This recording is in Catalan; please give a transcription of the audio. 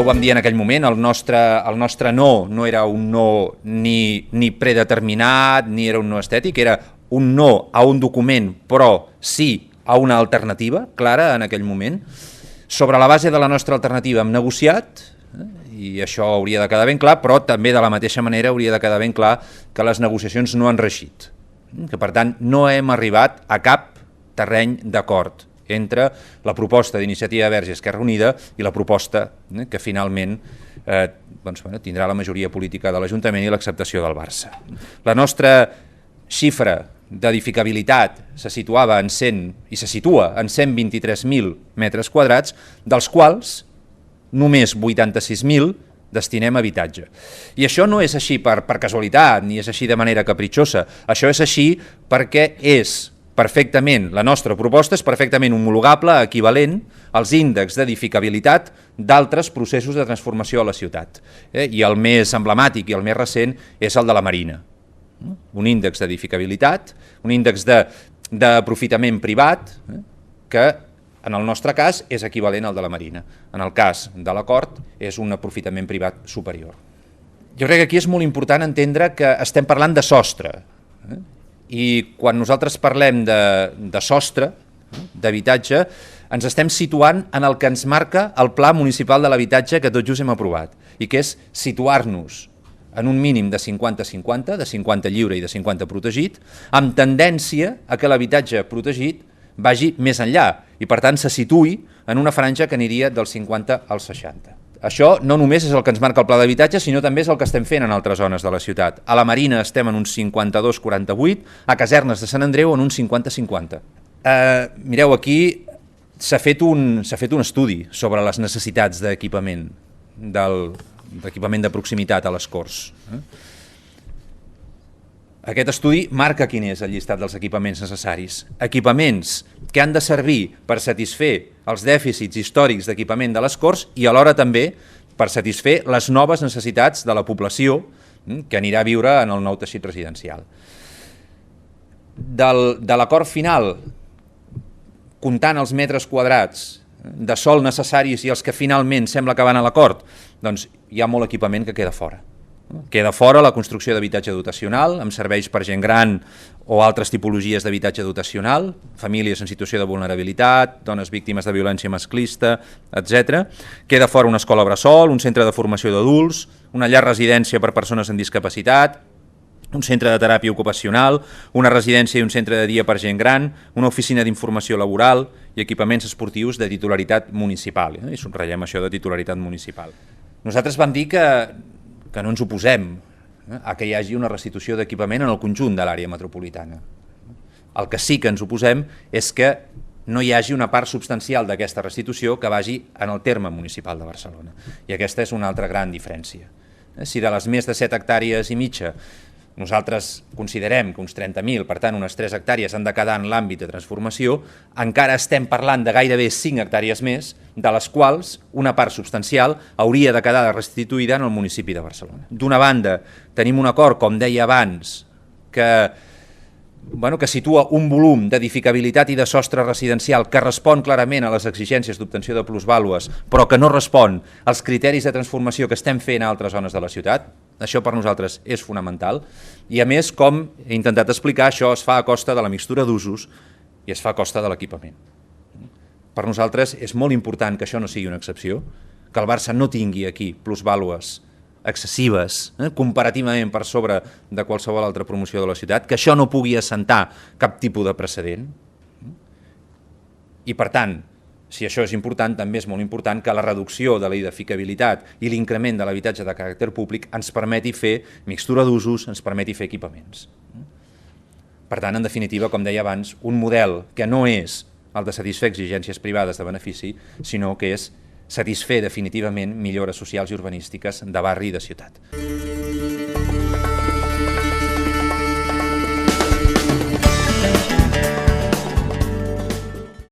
ho vam dir en aquell moment, el nostre no era un no ni predeterminat, ni era un no estètic, era un no a un document, però sí a una alternativa clara en aquell moment. Sobre la base de la nostra alternativa hem negociat, i això hauria de quedar ben clar, però també de la mateixa manera hauria de quedar ben clar que les negociacions no han reeixit, que per tant no hem arribat a cap terreny d'acord entre la proposta d'Iniciativa Verds i Esquerra Unida i la proposta que finalment tindrà la majoria política de l'Ajuntament i l'acceptació del Barça. La nostra xifra d'edificabilitat se situava en 100 i se situa en 123.000 metres quadrats, dels quals només 86.000 destinem a habitatge. I això no és així per casualitat, ni és així de manera capritxosa, això és així perquè és perfectament, la nostra proposta és perfectament homologable, equivalent als índexs d'edificabilitat d'altres processos de transformació a la ciutat. I el més emblemàtic i el més recent és el de la Marina. Un índex d'edificabilitat, un índex d'aprofitament privat, que en el nostre cas és equivalent al de la Marina. En el cas de l'acord és un aprofitament privat superior. Jo crec que aquí és molt important entendre que estem parlant de sostre, i quan nosaltres parlem de sostre, d'habitatge, ens estem situant en el que ens marca el Pla Municipal de l'Habitatge que tot just hem aprovat, i que és situar-nos en un mínim de 50-50, de 50 lliure i de 50 protegit, amb tendència a que l'habitatge protegit vagi més enllà i per tant se situï en una franja que aniria del 50 al 60. Això no només és el que ens marca el pla d'habitatge, sinó també és el que estem fent en altres zones de la ciutat. A la Marina estem en un 52-48, a Casernes de Sant Andreu en un 50-50. Mireu, aquí s'ha fet un estudi sobre les necessitats d'equipament, d'equipament de proximitat a les Corts. Aquest estudi marca quin és el llistat dels equipaments necessaris. Equipaments que han de servir per satisfer els dèficits històrics d'equipament de les Corts i alhora també per satisfer les noves necessitats de la població que anirà a viure en el nou teixit residencial. De l'acord final, comptant els metres quadrats de sòl necessaris i els que finalment sembla que van a l'acord, doncs hi ha molt equipament que queda fora. Queda fora la construcció d'habitatge dotacional, amb serveis per gent gran o altres tipologies d'habitatge dotacional, famílies en situació de vulnerabilitat, dones víctimes de violència masclista, etc. Queda fora una escola bressol, un centre de formació d'adults, una llar residència per persones amb discapacitat, un centre de teràpia ocupacional, una residència i un centre de dia per gent gran, una oficina d'informació laboral i equipaments esportius de titularitat municipal. I subratllem això de titularitat municipal. Nosaltres vam dir que no ens oposem a que hi hagi una restitució d'equipament en el conjunt de l'àrea metropolitana. El que sí que ens oposem és que no hi hagi una part substancial d'aquesta restitució que vagi en el terme municipal de Barcelona. I aquesta és una altra gran diferència. Si de les més de 7 hectàrees i mitja nosaltres considerem que uns 30.000, per tant unes 3 hectàrees han de quedar en l'àmbit de transformació, encara estem parlant de gairebé 5 hectàrees més, de les quals una part substancial hauria de quedar restituïda en el municipi de Barcelona. D'una banda, tenim un acord, com deia abans, que situa un volum d'edificabilitat i de sostre residencial que respon clarament a les exigències d'obtenció de plusvàlues, però que no respon als criteris de transformació que estem fent a altres zones de la ciutat. Això per nosaltres és fonamental i a més, com he intentat explicar, això es fa a costa de la mixtura d'usos i es fa a costa de l'equipament. Per nosaltres és molt important que això no sigui una excepció, que el Barça no tingui aquí plusvàlues excessives, comparativament per sobre de qualsevol altra promoció de la ciutat, que això no pugui assentar cap tipus de precedent. I per tant, si això és important, també és molt important que la reducció de la edificabilitat i l'increment de l'habitatge de caràcter públic ens permeti fer mixtura d'usos, ens permeti fer equipaments. Per tant, en definitiva, com deia abans, un model que no és el de satisfer exigències privades de benefici, sinó que és satisfer definitivament millores socials i urbanístiques de barri i de ciutat.